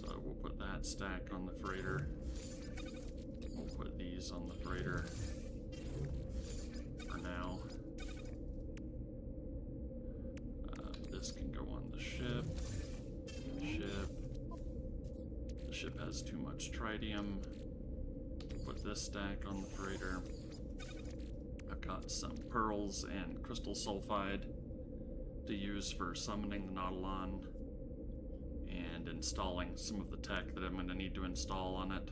So we'll put that stack on the freighter. We'll put these on the freighter for now. This can go on the ship. The ship has too much tritium. Put this stack on the freighter. I've got some pearls and crystal sulfide to use for summoning the Nautilon and installing some of the tech that I'm going to need to install on it.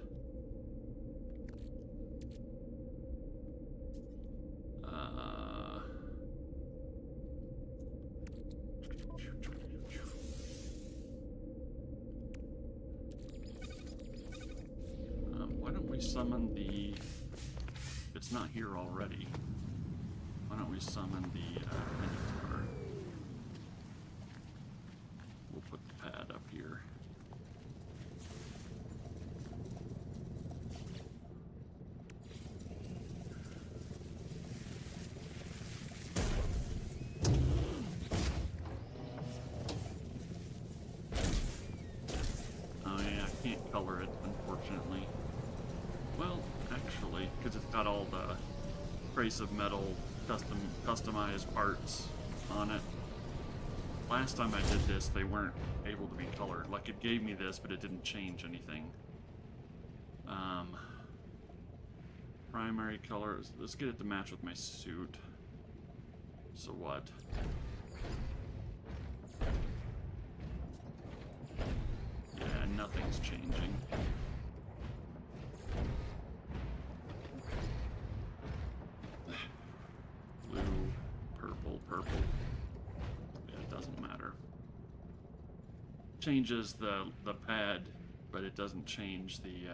Why don't we summon the... It's not here already. Why don't we summon the Minotaur? We'll put the pad up here. Oh yeah, I can't color it, unfortunately. Well, actually, because it's got all the trace of metal customized parts on it. Last time I did this, they weren't able to be colored. Like, it gave me this, but it didn't change anything. Primary colors. Let's get it to match with my suit. So what? Yeah, nothing's changing. Purple. Yeah, it doesn't matter. Changes the pad, but it doesn't change the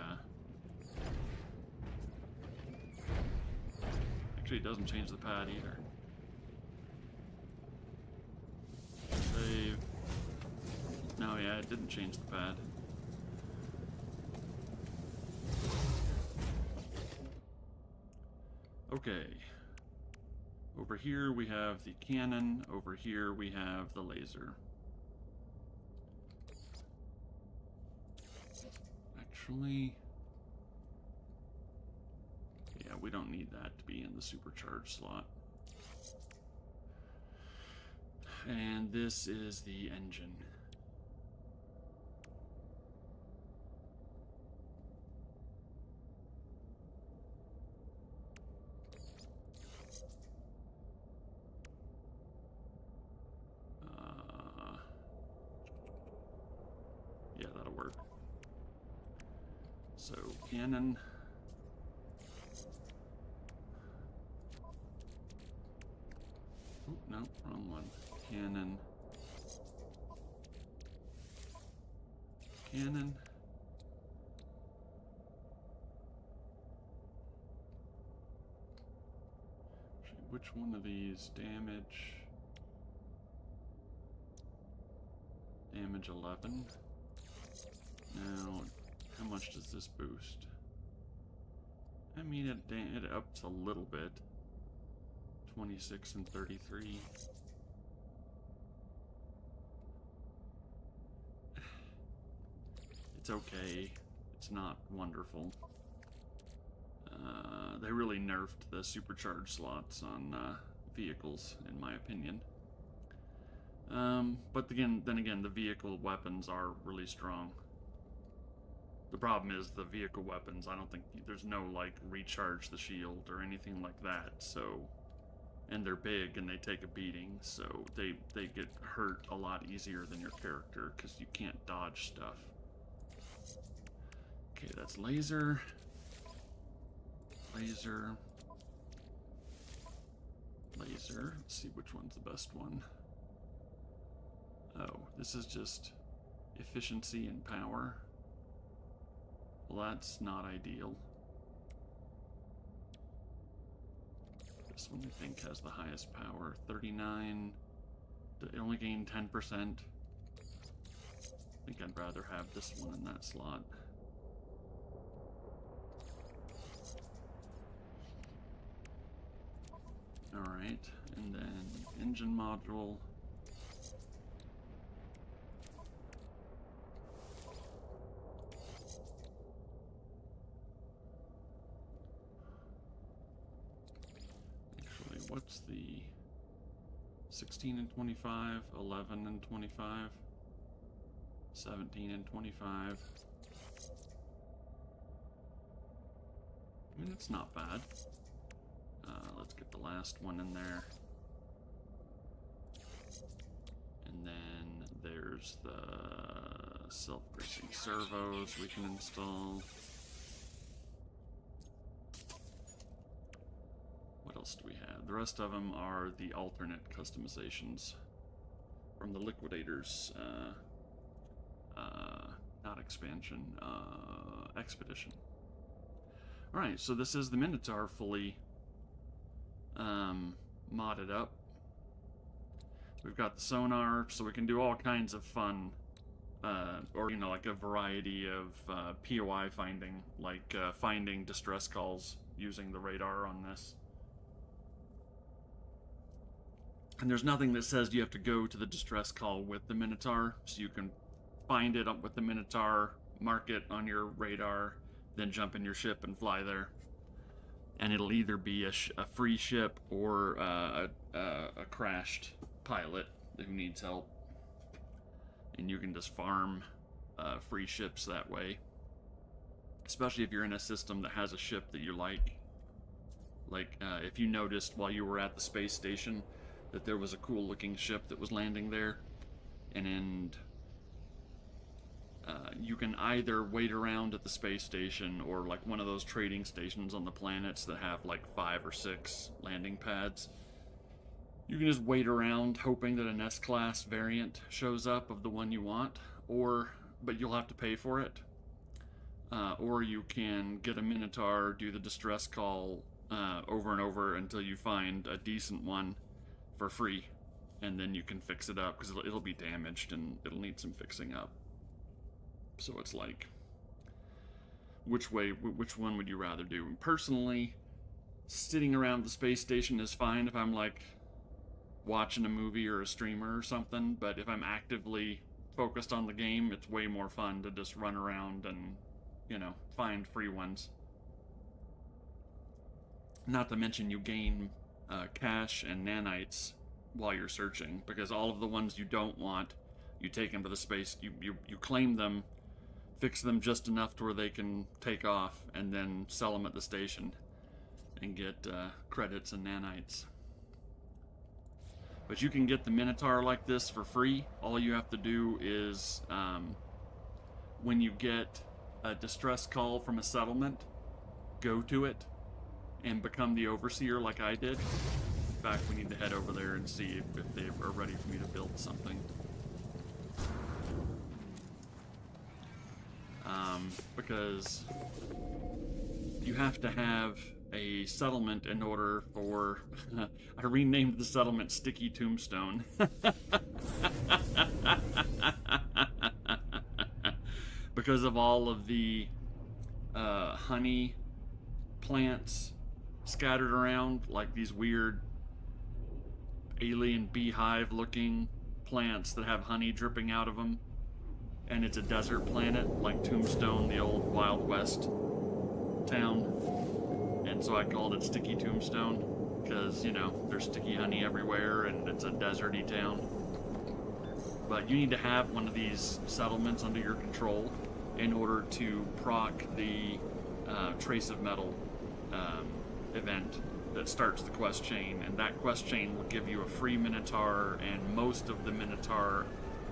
actually it doesn't change the pad either. Save. No, yeah, it didn't change the pad. Okay. Over here we have the cannon, over here we have the laser. Actually, yeah, we don't need that to be in the supercharged slot. And this is the engine. Yeah, that'll work. So, cannon. Oop, no, wrong one. Cannon. Cannon. Which one of these? Damage. Damage 11. Now, how much does this boost? I mean, it ups a little bit. 26 and 33. It's okay. It's not wonderful. They really nerfed the supercharged slots on vehicles, in my opinion. But then again, the vehicle weapons are really strong. The problem is the vehicle weapons, I don't think there's no, like, recharge the shield or anything like that, so... And they're big and they take a beating, so they get hurt a lot easier than your character, because you can't dodge stuff. Okay, that's laser. Laser. Laser. Let's see which one's the best one. Oh, this is just efficiency and power. Well, that's not ideal. This one, I think, has the highest power. 39. It only gained 10%. I think I'd rather have this one in that slot. Alright, and then engine module. what's the 16 and 25, 11 and 25, 17 and 25. I mean, it's not bad. Let's get the last one in there. And then there's the self-bracing servos we can install. What else do we have? The rest of them are the alternate customizations from the liquidators. Not expansion, expedition. Alright, so this is the Minotaur fully modded up. We've got the sonar, so we can do all kinds of fun, or, you know, like a variety of POI finding, like finding distress calls using the radar on this. And there's nothing that says you have to go to the distress call with the Minotaur, so you can find it up with the Minotaur, mark it on your radar, then jump in your ship and fly there. And it'll either be a free ship or a crashed pilot who needs help. And you can just farm free ships that way. Especially if you're in a system that has a ship that you like. Like, if you noticed while you were at the space station that there was a cool looking ship that was landing there. And you can either wait around at the space station or like one of those trading stations on the planets that have like 5 or 6 landing pads. You can just wait around hoping that an S-class variant shows up of the one you want, but you'll have to pay for it. Or you can get a Minotaur, do the distress call over and over until you find a decent one for free, and then you can fix it up because it'll be damaged and it'll need some fixing up. So it's like, which one would you rather do? Personally, sitting around the space station is fine if I'm like watching a movie or a streamer or something, but if I'm actively focused on the game, it's way more fun to just run around and, you know, find free ones. Not to mention you gain cash and nanites while you're searching, because all of the ones you don't want, you take them to the space, you claim them, fix them just enough to where they can take off, and then sell them at the station and get credits and nanites. But you can get the Minotaur like this for free. All you have to do is, when you get a distress call from a settlement, go to it and become the overseer like I did. In fact, we need to head over there and see if they are ready for me to build something. Because you have to have a settlement in order for... I renamed the settlement Sticky Tombstone. Because of all of the honey plants scattered around, like these weird alien beehive looking plants that have honey dripping out of them. And it's a desert planet, like Tombstone, the old Wild West town. And so I called it Sticky Tombstone, because, you know, there's sticky honey everywhere, and it's a deserty town. But you need to have one of these settlements under your control in order to proc the Trace of Metal event that starts the quest chain. And that quest chain will give you a free Minotaur and most of the Minotaur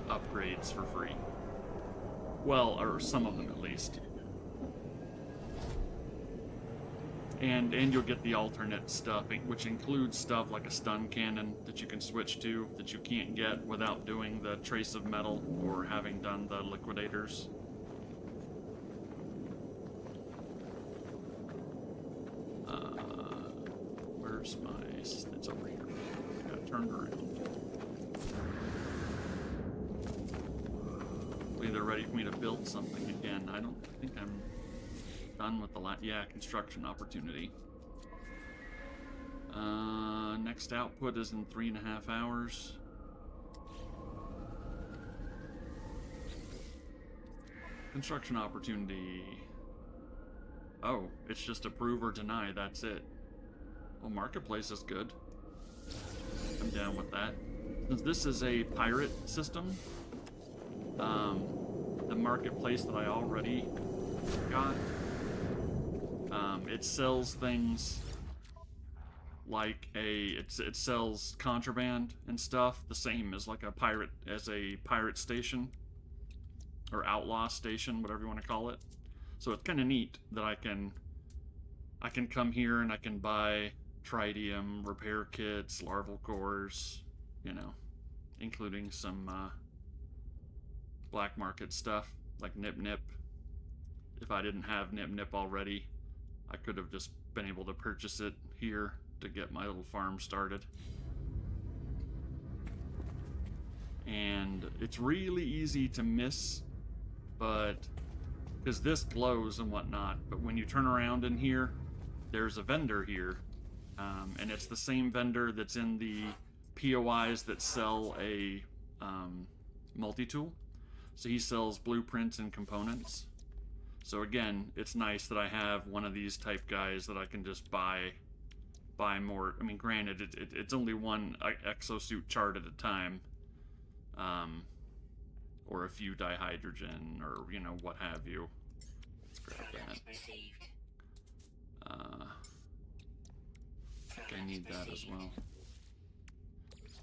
upgrades for free. Well, or some of them at least. And you'll get the alternate stuff, which includes stuff like a stun cannon that you can switch to, that you can't get without doing the Trace of Metal or having done the liquidators. Where's my... It's over here. I got turned around. They're ready for me to build something again. I don't think I'm done with the construction opportunity. Next output is in 3.5 hours. Construction opportunity. Oh, it's just approve or deny, that's it. Well, marketplace is good. I'm down with that. Since this is a pirate system, the marketplace that I already got, it sells things like it sells contraband and stuff, the same as like a pirate station or outlaw station, whatever you want to call it. So it's kind of neat that I can come here and I can buy tritium, repair kits, larval cores, you know, including some black market stuff like Nip Nip. If I didn't have Nip Nip already, I could have just been able to purchase it here to get my little farm started. And it's really easy to miss, but because this glows and whatnot, but when you turn around in here, there's a vendor here, and it's the same vendor that's in the POIs that sell a multi-tool. So he sells blueprints and components. So again, it's nice that I have one of these type guys that I can just buy more. I mean, granted, it's only one exosuit chart at a time, or a few dihydrogen, or you know, what have you. Let's grab that. I think I need that as well.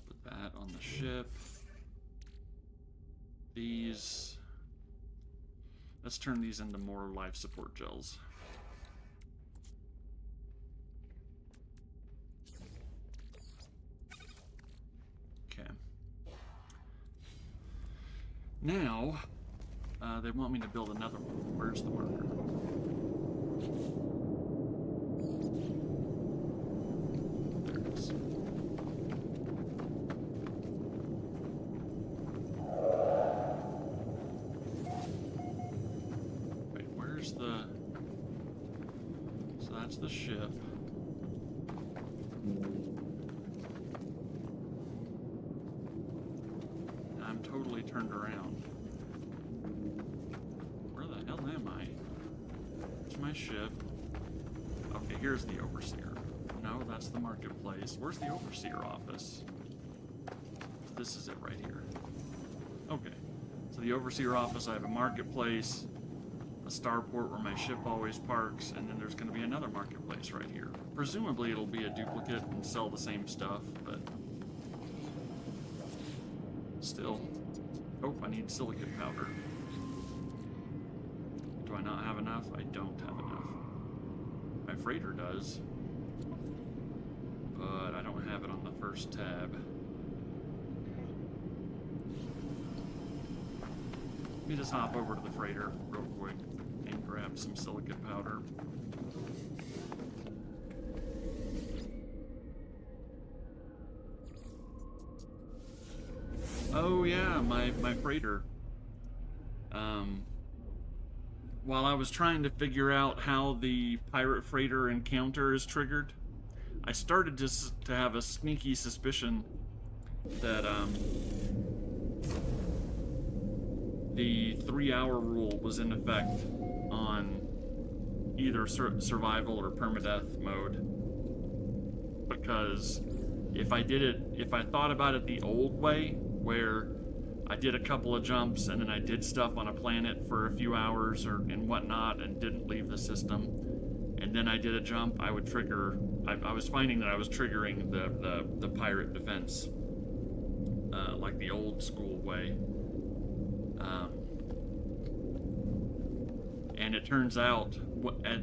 Put that on the ship. These. Let's turn these into more life support gels. Okay. Now, they want me to build another one. Where's the marker? There it is. Wait, where's the... So that's the ship. I'm totally turned around. Where the hell am I? Where's my ship? Okay, here's the overseer. No, that's the marketplace. Where's the overseer office? This is it right here. Okay. So the overseer office, I have a marketplace, a starport where my ship always parks, and then there's going to be another marketplace right here. Presumably it'll be a duplicate and sell the same stuff, but still. Oh, I need silicate powder. Do I not have enough? I don't have enough. My freighter does, but I don't have it on the first tab. Let me just hop over to the freighter real quick and grab some silicate powder. Oh yeah, my freighter. While I was trying to figure out how the pirate freighter encounter is triggered, I started to have a sneaky suspicion that the 3-hour rule was in effect on either survival or permadeath mode. Because if I thought about it the old way, where I did a couple of jumps and then I did stuff on a planet for a few hours and whatnot and didn't leave the system, and then I did a jump, I would trigger. I was finding that I was triggering the pirate defense, like the old school way. And it turns out,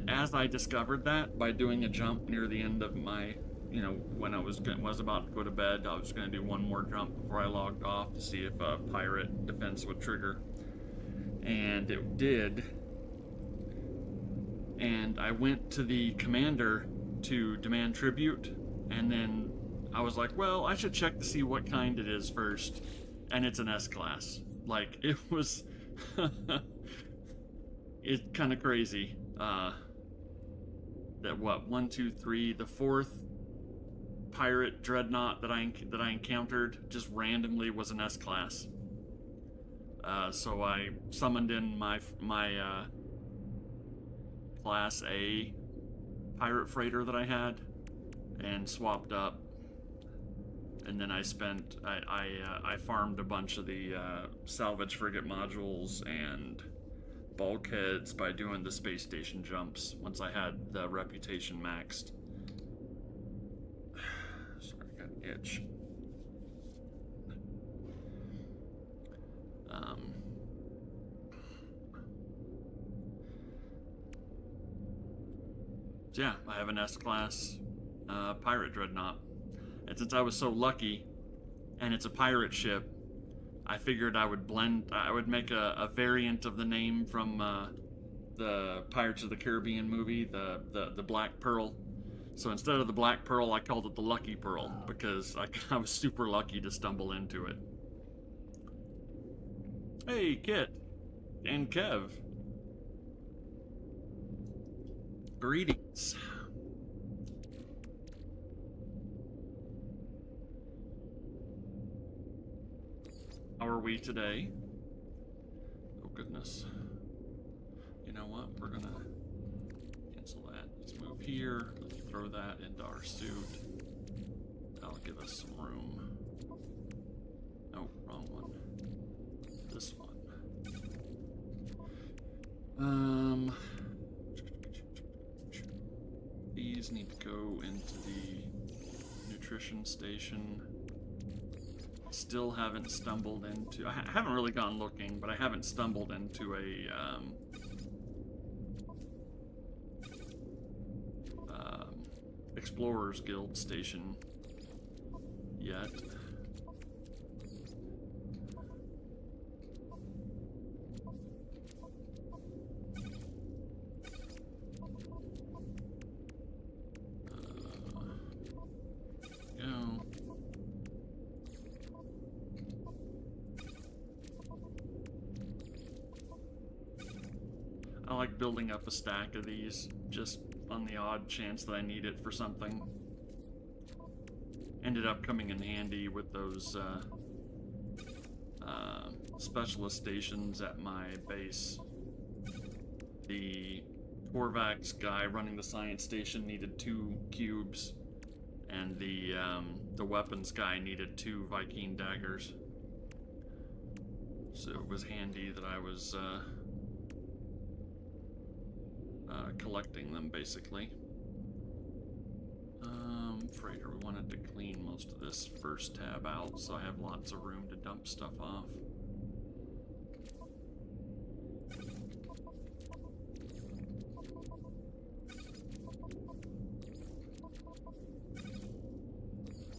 as I discovered that by doing a jump near the end of my, you know, when I was about to go to bed, I was going to do one more jump before I logged off to see if a pirate defense would trigger. And it did. And I went to the commander to demand tribute, and then I was like, well, I should check to see what kind it is first. And it's an S-class. Like, it was... it's kind of crazy. That what, 1, 2, 3, the fourth pirate dreadnought that I encountered just randomly was an S-class. So I summoned in my Class A pirate freighter that I had and swapped up and then I farmed a bunch of the salvage frigate modules and bulkheads by doing the space station jumps once I had the reputation maxed. Sorry, I got an itch. So yeah, I have an S-class pirate dreadnought. And since I was so lucky, and it's a pirate ship, I figured I would make a variant of the name from the Pirates of the Caribbean movie, the Black Pearl. So instead of the Black Pearl, I called it the Lucky Pearl, because I was super lucky to stumble into it. Hey, Kit. And Kev. Greetings. How are we today? Oh goodness. You know what? We're gonna cancel that. Let's move here. Let's throw that into our suit. That'll give us some room. Oh, wrong one. This one. These need to go into the nutrition station. Still haven't stumbled into... I haven't really gone looking, but I haven't stumbled into a Explorers Guild station yet. I like building up a stack of these, just on the odd chance that I need it for something. Ended up coming in handy with those specialist stations at my base. The Korvax guy running the science station needed 2 cubes, and the weapons guy needed 2 Viking daggers. So it was handy that I was collecting them, basically. Freighter, we wanted to clean most of this first tab out, so I have lots of room to dump stuff off.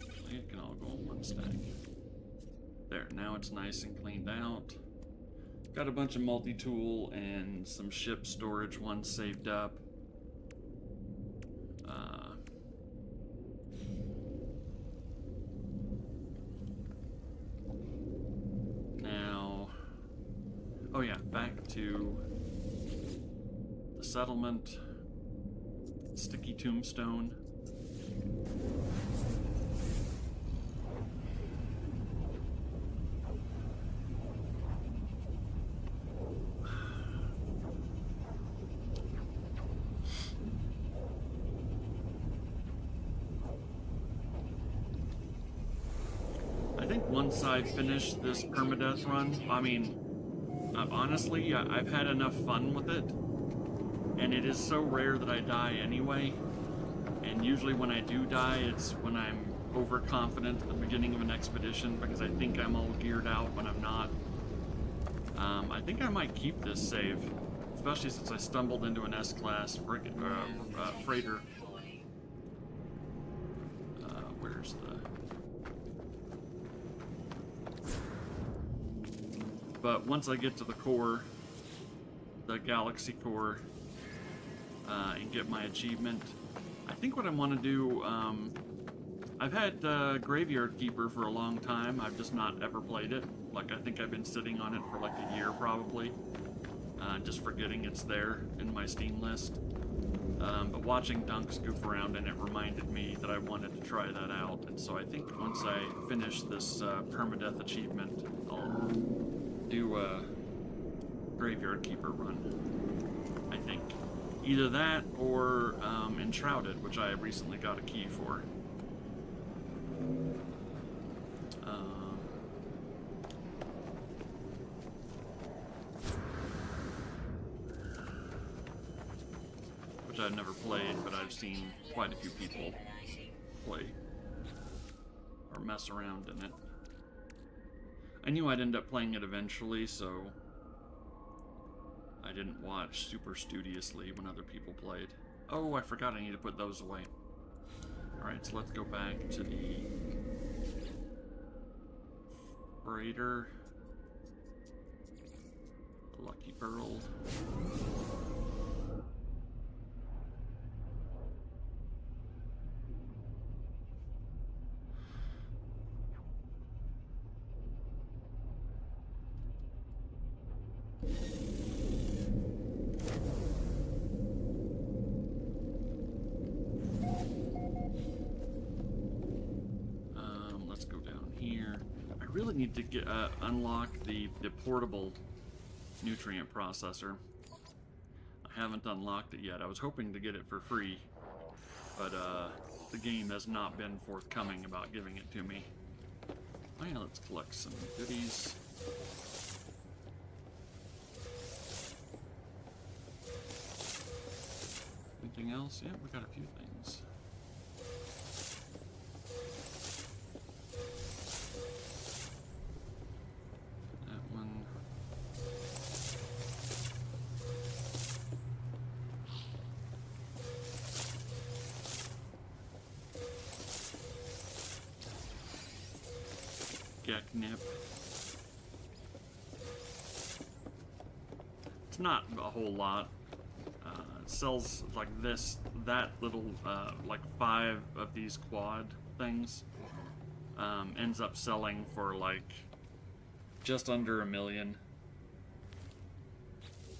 Actually, it can all go in one stack. There, now it's nice and cleaned out. Got a bunch of multi-tool and some ship storage ones saved up. Now, oh yeah, back to the settlement. Sticky tombstone. Once I finish this permadeath run, I mean, honestly, I've had enough fun with it, and it is so rare that I die anyway, and usually when I do die, it's when I'm overconfident at the beginning of an expedition, because I think I'm all geared out when I'm not. I think I might keep this save, especially since I stumbled into an S-class freighter. Where's the... But once I get to the core, the galaxy core, and get my achievement, I think what I want to do, I've had Graveyard Keeper for a long time. I've just not ever played it. Like, I think I've been sitting on it for like a year probably, just forgetting it's there in my Steam list. But watching Dunks goof around in it reminded me that I wanted to try that out, and so I think once I finish this permadeath achievement, I'll do a Graveyard Keeper run. I think either that or Enshrouded, which I recently got a key for. Which I've never played, but I've seen quite a few people play or mess around in it. I knew I'd end up playing it eventually, so I didn't watch super studiously when other people played. Oh, I forgot I need to put those away. Alright, so let's go back to the freighter. The Lucky Pearl. Let's go down here. I really need to get unlock the portable nutrient processor. I haven't unlocked it yet. I was hoping to get it for free, but the game has not been forthcoming about giving it to me. Oh yeah, let's collect some goodies. Anything else? Yeah, we got a few things. That one. Nip. It's not a whole lot. It sells like that little, like 5 of these quad things. Ends up selling for like just under $1 million.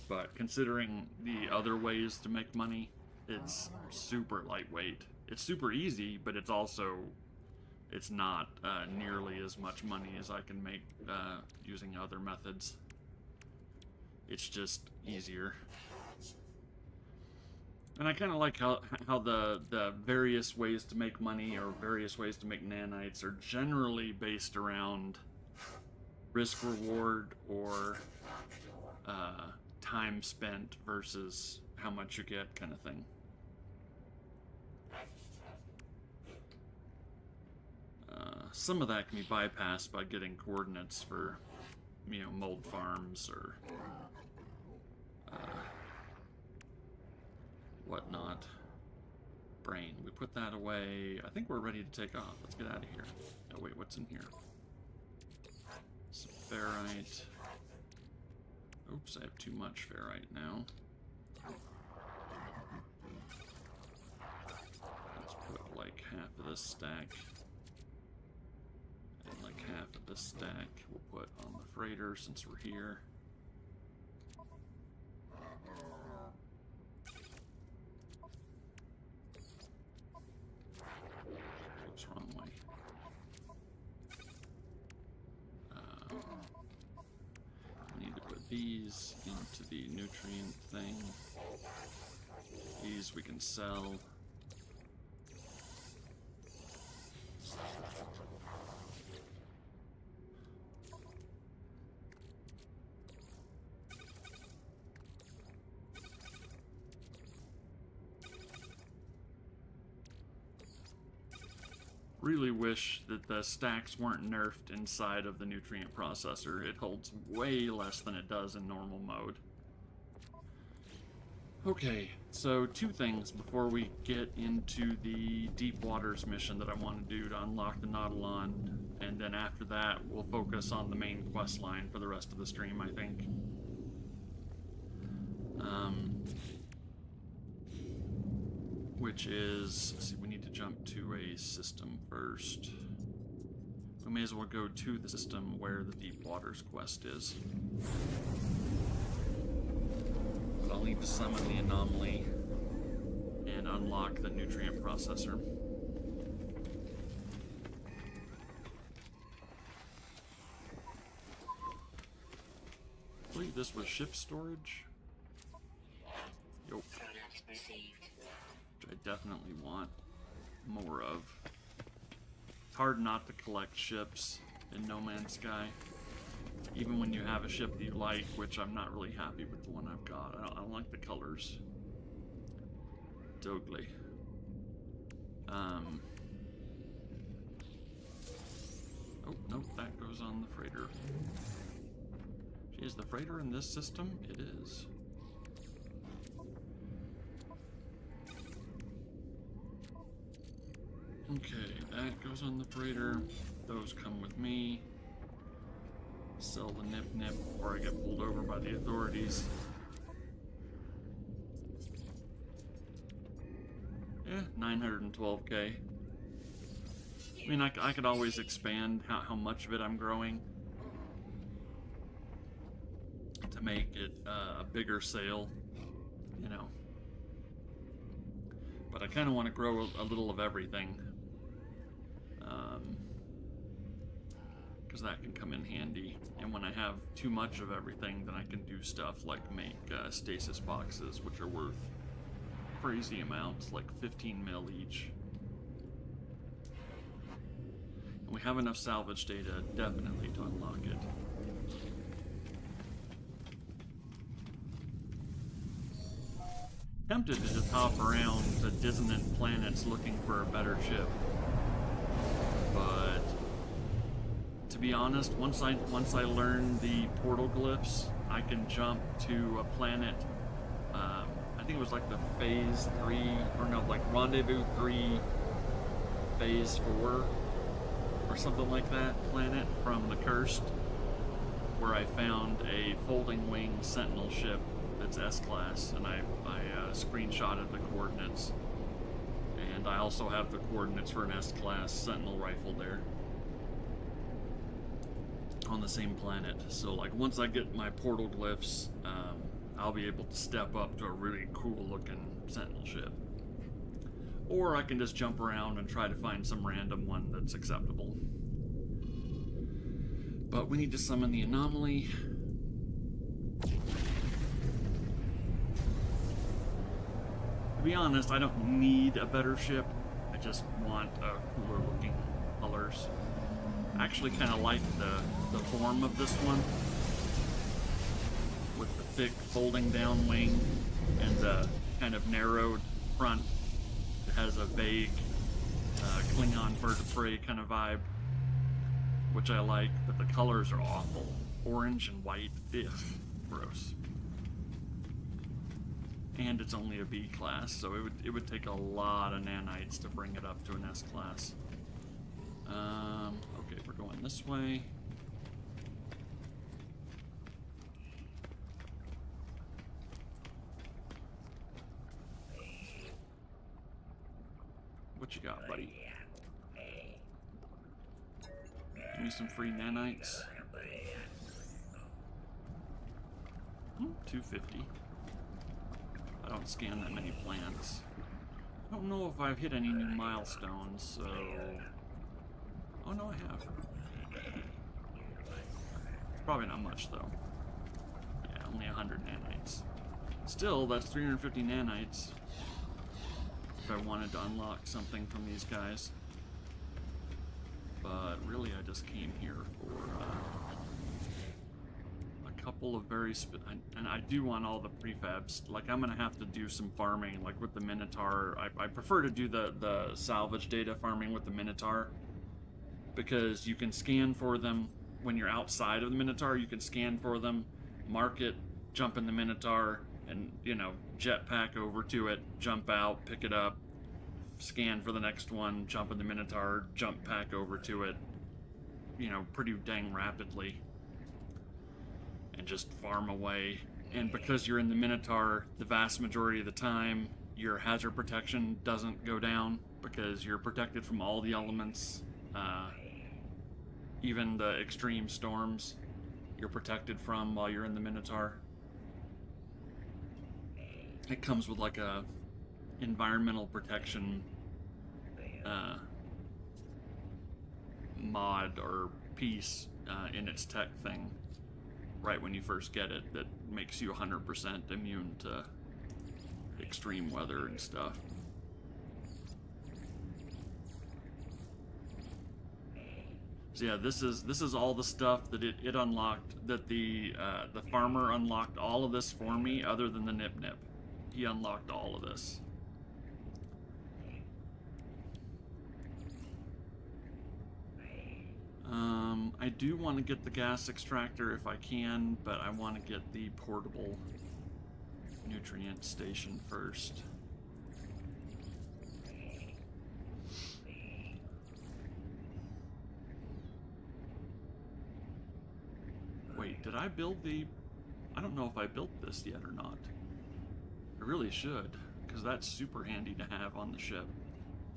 But considering the other ways to make money, it's super lightweight. It's super easy, but it's also it's not nearly as much money as I can make using other methods. It's just easier. And I kind of like how the various ways to make money or various ways to make nanites are generally based around risk reward or time spent versus how much you get kind of thing. Some of that can be bypassed by getting coordinates for, you know, mold farms or whatnot. Brain. We put that away. I think we're ready to take off. Let's get out of here. Oh wait, what's in here? Some ferrite. Oops, I have too much ferrite now. Let's put like half of this stack. And like half of this stack we'll put on the freighter since we're here. Oops, wrong way. I need to put these into the nutrient thing. These we can sell. Really wish that the stacks weren't nerfed inside of the nutrient processor. It holds way less than it does in normal mode. Okay, so 2 things before we get into the deep waters mission that I want to do to unlock the Nautilon, and then after that we'll focus on the main quest line for the rest of the stream, I think. Which is, let's see, we need to jump to a system first. We may as well go to the system where the Deep Waters quest is. But I'll need to summon the anomaly and unlock the nutrient processor. I believe this was ship storage. Yup. Which I definitely want more of. It's hard not to collect ships in No Man's Sky. Even when you have a ship that you like, which I'm not really happy with the one I've got. I don't like the colors. It's ugly. Oh, nope, that goes on the freighter. Is the freighter in this system? It is. Okay, that goes on the freighter. Those come with me. Sell the nip before I get pulled over by the authorities. Yeah, 912K. I mean, I could always expand how much of it I'm growing to make it a bigger sale, you know. But I kind of want to grow a little of everything. Because that can come in handy. And when I have too much of everything, then I can do stuff like make stasis boxes, which are worth crazy amounts, like 15 mil each. And we have enough salvage data, definitely, to unlock it. Tempted to just hop around the dissonant planets looking for a better ship. But to be honest, once I learn the portal glyphs, I can jump to a planet. I think it was like the phase 3, or no, like rendezvous 3, phase 4, or something like that planet from the Cursed, where I found a folding wing sentinel ship that's S-class, and I screenshotted the coordinates. And I also have the coordinates for an S-class sentinel rifle there. On the same planet. So like once I get my portal glyphs, I'll be able to step up to a really cool looking sentinel ship. Or I can just jump around and try to find some random one that's acceptable. But we need to summon the anomaly. To be honest, I don't need a better ship. I just want cooler looking colors. I actually kind of like the form of this one, with the thick folding down wing and the kind of narrowed front. It has a vague Klingon bird of prey kind of vibe, which I like, but the colors are awful. Orange and white, ugh, gross. And it's only a B class, so it would take a lot of nanites to bring it up to an S class. Okay, we're going this way. What you got, buddy? Give me some free nanites. 250. I don't scan that many plants. I don't know if I've hit any new milestones, so... Oh no, I have. Probably not much, though. Yeah, only 100 nanites. Still, that's 350 nanites. If I wanted to unlock something from these guys. But really, I just came here for a couple of very and I do want all the prefabs. Like, I'm gonna have to do some farming, like with the Minotaur. I prefer to do the salvage data farming with the Minotaur, because you can scan for them when you're outside of the Minotaur. You can scan for them, mark it, jump in the Minotaur, and, you know, jetpack over to it, jump out, pick it up, scan for the next one, jump in the Minotaur, jump pack over to it, you know, pretty dang rapidly, and just farm away. And because you're in the Minotaur, the vast majority of the time, your hazard protection doesn't go down, because you're protected from all the elements, even the extreme storms you're protected from while you're in the Minotaur. It comes with like a environmental protection mod or piece in its tech thing right when you first get it that makes you 100% immune to extreme weather and stuff. So yeah, this is all the stuff that it unlocked. That the farmer unlocked all of this for me, other than the nip nip. He unlocked all of this. I do want to get the gas extractor if I can, but I want to get the portable nutrient station first. Wait, did I build the... I don't know if I built this yet or not. I really should, because that's super handy to have on the ship.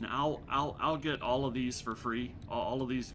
Now I'll get all of these for free. All of these